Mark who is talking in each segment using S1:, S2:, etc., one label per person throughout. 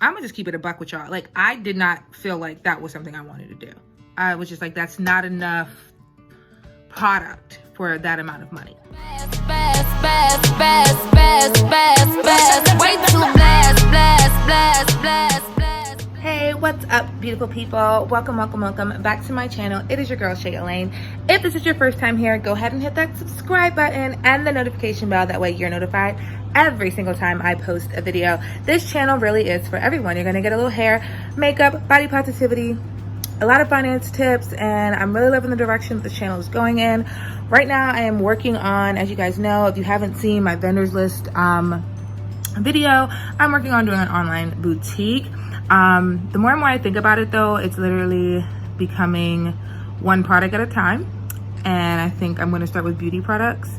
S1: I'm gonna just keep it a buck with y'all. Like, I did not feel like that was something I wanted to do. I was just like, that's not enough product for that amount of money. Hey, what's up, beautiful people? Welcome back to my channel. It is your girl, Shay Elaine. If this is your first time here, go ahead and hit that subscribe button and the notification bell. That way you're notified every single time I post a video. This channel really is for everyone. You're gonna get a little hair, makeup, body positivity, a lot of finance tips, and I'm really loving the direction that the channel is going in. Right now, I am working on, as you guys know, if you haven't seen my vendors list video, I'm working on doing an online boutique. The more and more I think about it though, it's literally becoming one product at a time. And I think I'm gonna start with beauty products.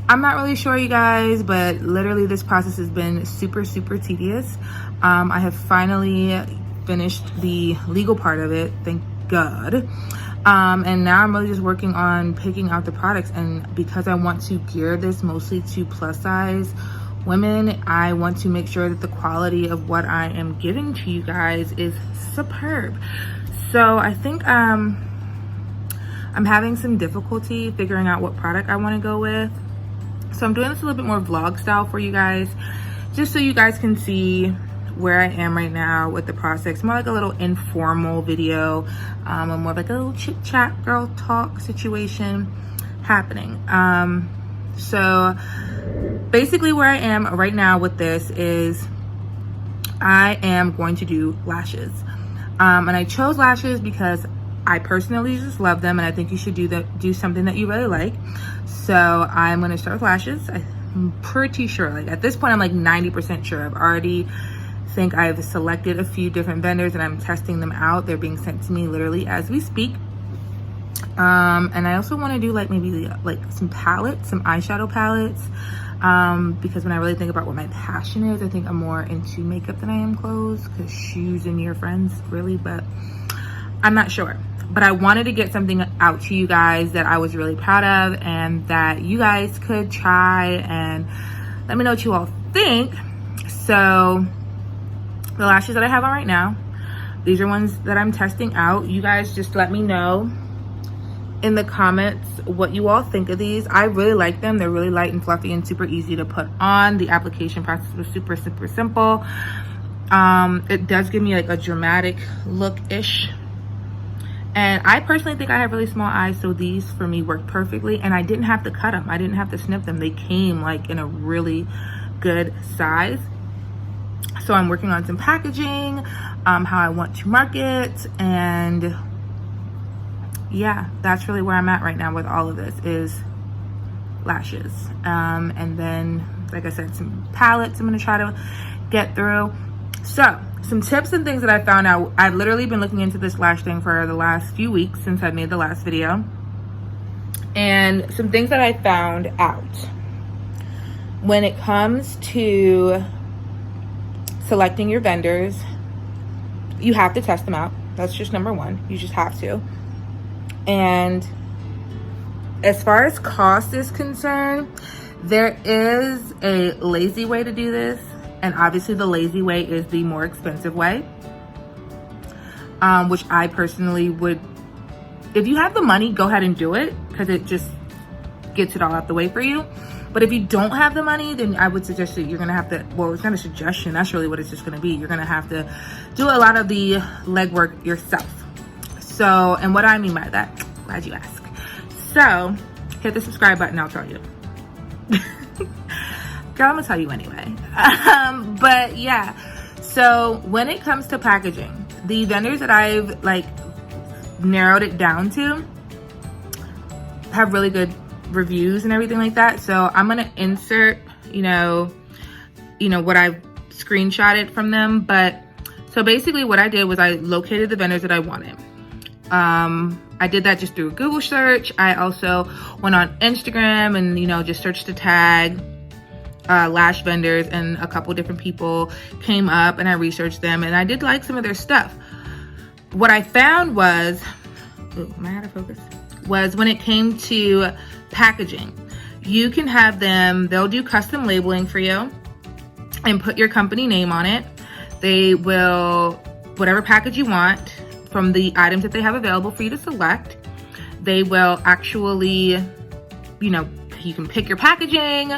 S1: I'm not really sure, you guys, but literally this process has been super tedious. I have finally finished the legal part of it, thank God. And now I'm really just working on picking out the products. And because I want to gear this mostly to plus size women, I want to make sure that the quality of what I am giving to you guys is superb. So I think I'm having some difficulty figuring out what product I want to go with. So I'm doing this a little bit more vlog style for you guys, just so you guys can see where I am right now with the process. More like a little informal video, more like a little chit chat, girl talk situation happening. So basically where I am right now with this is I am going to do lashes. And I chose lashes because I personally just love them, and I think you should do something that you really like. So I'm gonna start with lashes. I'm pretty sure, like at this point, I'm like 90% sure. I've already think I've selected a few different vendors and I'm testing them out. They're being sent to me literally as we speak. And I also want to do like maybe like some palettes, some eyeshadow palettes, because when I really think about what my passion is, I think I'm more into makeup than I am clothes, because shoes and your friends really, but I'm not sure. But I wanted to get something out to you guys that I was really proud of and that you guys could try and let me know what you all think. So the lashes that I have on right now, these are ones that I'm testing out. You guys just let me know in the comments what you all think of these. I really like them. They're really light and fluffy and super easy to put on. The application process was super simple. It does give me like a dramatic look-ish. And I personally think I have really small eyes, so these for me worked perfectly. And I didn't have to cut them. I didn't have to snip them. They came like in a really good size. So I'm working on some packaging, how I want to market, and yeah, that's really where I'm at right now with all of this is lashes. And then, like I said, some palettes I'm gonna try to get through. So some tips and things that I found out. I've literally been looking into this lash thing for the last few weeks since I made the last video. And some things that I found out when it comes to selecting your vendors, you have to test them out. That's just number one. You just have to. And as far as cost is concerned, there is a lazy way to do this. And obviously the lazy way is the more expensive way, which I personally would, if you have the money, go ahead and do it, because it just gets it all out the way for you. But if you don't have the money, then I would suggest that you're gonna have to, well, it's not a suggestion, that's really what it's just gonna be. You're gonna have to do a lot of the legwork yourself. So, and what I mean by that, glad you asked. So, hit the subscribe button, I'll tell you. Girl, I'm gonna tell you anyway. But yeah, so when it comes to packaging, the vendors that I've like narrowed it down to have really good reviews and everything like that. So I'm gonna insert, you know what I've screenshotted from them. But so basically what I did was I located the vendors that I wanted. I did that just through a Google search. I also went on Instagram and just searched the tag lash vendors, and a couple different people came up and I researched them and I did like some of their stuff. What I found was, am I out of focus? Was when it came to packaging, you can have them, they'll do custom labeling for you and put your company name on it. They will, whatever package you want from the items that they have available for you to select, they will actually, you know, you can pick your packaging,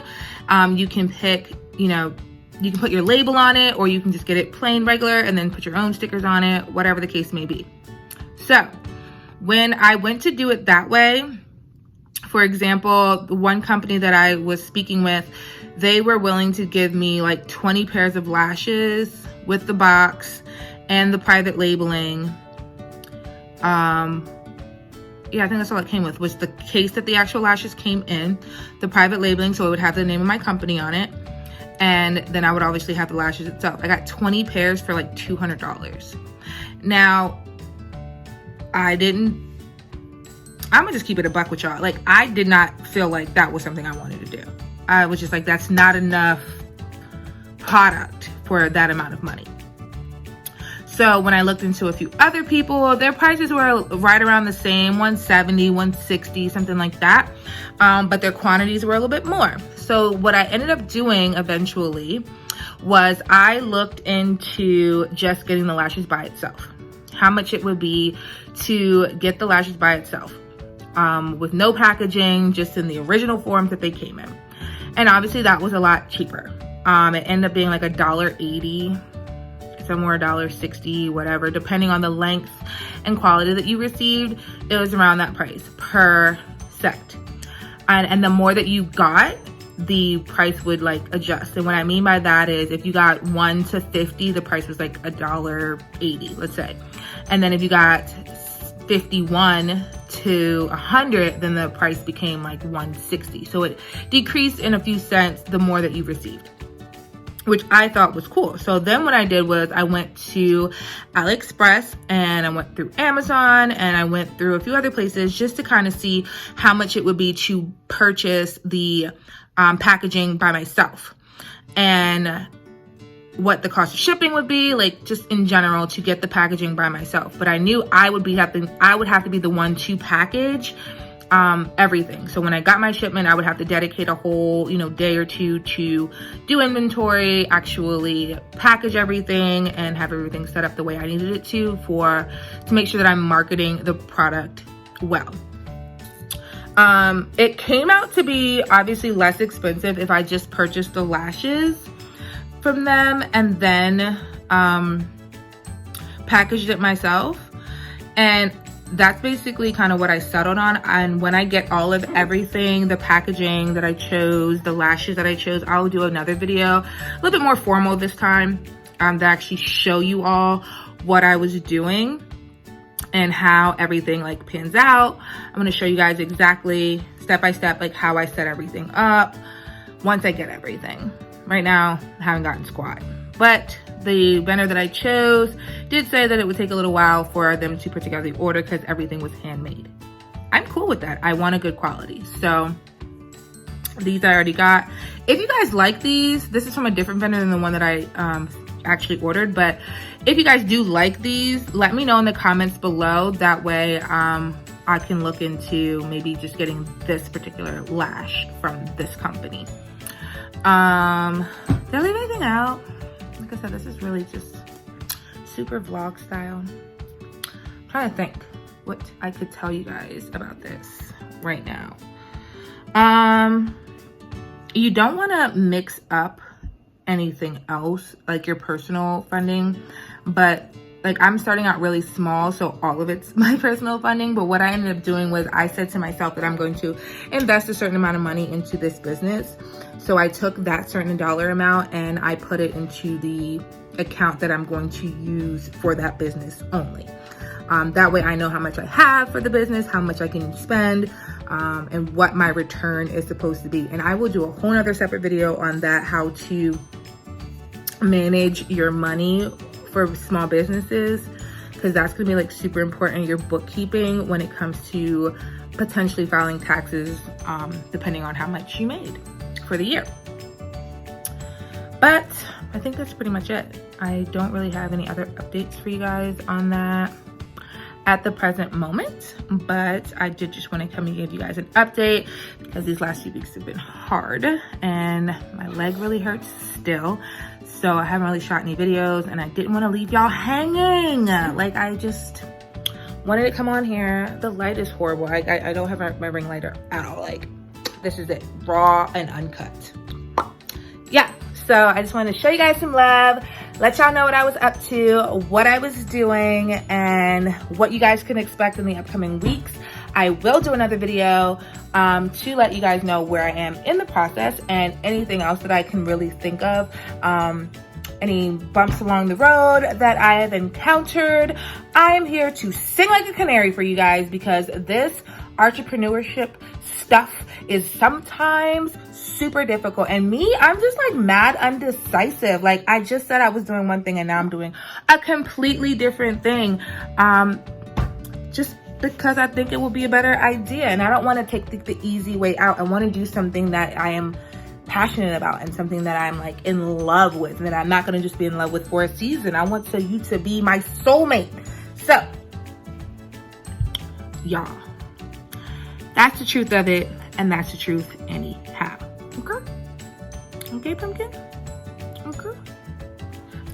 S1: you can pick, you know, you can put your label on it, or you can just get it plain regular and then put your own stickers on it, whatever the case may be. So when I went to do it that way, for example, the one company that I was speaking with, they were willing to give me like 20 pairs of lashes with the box and the private labeling. Yeah, I think that's all it came with, was the case that the actual lashes came in, the private labeling, so it would have the name of my company on it, and then I would obviously have the lashes itself. I got 20 pairs for like $200. Now, I'm gonna just keep it a buck with y'all. Like, I did not feel like that was something I wanted to do. I was just like, that's not enough product for that amount of money. So when I looked into a few other people, their prices were right around the same, $170, $160, something like that. But their quantities were a little bit more. So what I ended up doing eventually was I looked into just getting the lashes by itself. How much it would be to get the lashes by itself. With no packaging, just in the original forms that they came in. And obviously that was a lot cheaper. It ended up being like $1.80. Somewhere $1.60, whatever, depending on the length and quality that you received. It was around that price per set. And the more that you got, the price would like adjust. And what I mean by that is if you got 1 to 50, the price was like $1.80, let's say. And then if you got 51 to 100, then the price became like 160. So it decreased in a few cents the more that you received, which I thought was cool. So then what I did was I went to AliExpress and I went through Amazon and I went through a few other places just to kind of see how much it would be to purchase the packaging by myself and what the cost of shipping would be, like just in general to get the packaging by myself. But I knew I would have to be the one to package everything. So when I got my shipment, I would have to dedicate a whole, you know, day or two to do inventory, actually package everything and have everything set up the way I needed it to make sure that I'm marketing the product well. It came out to be obviously less expensive if I just purchased the lashes from them and then packaged it myself. And that's basically kind of what I settled on. And when I get all of everything, the packaging that I chose, the lashes that I chose, I'll do another video, a little bit more formal this time, to actually show you all what I was doing and how everything like pans out. I'm gonna show you guys exactly step by step, like how I set everything up once I get everything. Right now, I haven't gotten squat, but the vendor that I chose did say that it would take a little while for them to put together the order because everything was handmade. I'm cool with that. I want a good quality. So these I already got. If you guys like these, this is from a different vendor than the one that I actually ordered. But if you guys do like these, let me know in the comments below. That way I can look into maybe just getting this particular lash from this company. Did I leave anything out? Like I said, this is really just super vlog style. I'm trying to think what I could tell you guys about this right now. You don't want to mix up anything else, like your personal funding, but like I'm starting out really small, so all of it's my personal funding. But what I ended up doing was I said to myself that I'm going to invest a certain amount of money into this business. So I took that certain dollar amount and I put it into the account that I'm going to use for that business only. That way I know how much I have for the business, how much I can spend, and what my return is supposed to be. And I will do a whole nother separate video on that, how to manage your money for small businesses, because that's gonna be like super important in your bookkeeping when it comes to potentially filing taxes, depending on how much you made for the year. But I think that's pretty much it. I don't really have any other updates for you guys on that at the present moment, but I did just want to come and give you guys an update because these last few weeks have been hard and my leg really hurts still. So I haven't really shot any videos, and I didn't want to leave y'all hanging. Like, I just wanted to come on here. The light is horrible. I don't have my ring lighter at all. Like, this is it, raw and uncut. Yeah, so I just wanted to show you guys some love, let y'all know what I was up to, what I was doing, and what you guys can expect in the upcoming weeks. I will do another video to let you guys know where I am in the process and anything else that I can really think of. Any bumps along the road that I have encountered. I am here to sing like a canary for you guys, because this entrepreneurship stuff is sometimes super difficult. And me, I'm just like mad undecisive. Like, I just said I was doing one thing and now I'm doing a completely different thing. Just because I think it will be a better idea, and I don't want to take the easy way out. I want to do something that I am passionate about and something that I'm like in love with, and that I'm not going to just be in love with for a season. I want you to be my soulmate. So, y'all, that's the truth of it, and that's the truth anyhow. Okay? Okay, pumpkin? Okay.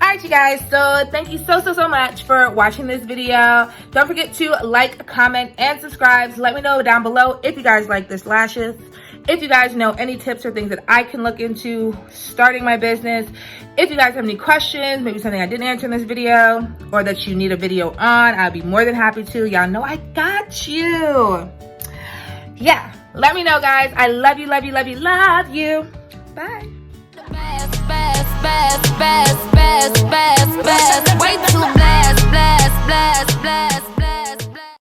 S1: Alright, you guys, so thank you so much for watching this video. Don't forget to like, comment, and subscribe. So let me know down below if you guys like this lashes. If you guys know any tips or things that I can look into starting my business. If you guys have any questions, maybe something I didn't answer in this video, or that you need a video on, I'll be more than happy to. Y'all know I got you. Yeah, let me know, guys. I love you, love you, love you, love you. Bye. Way too blast.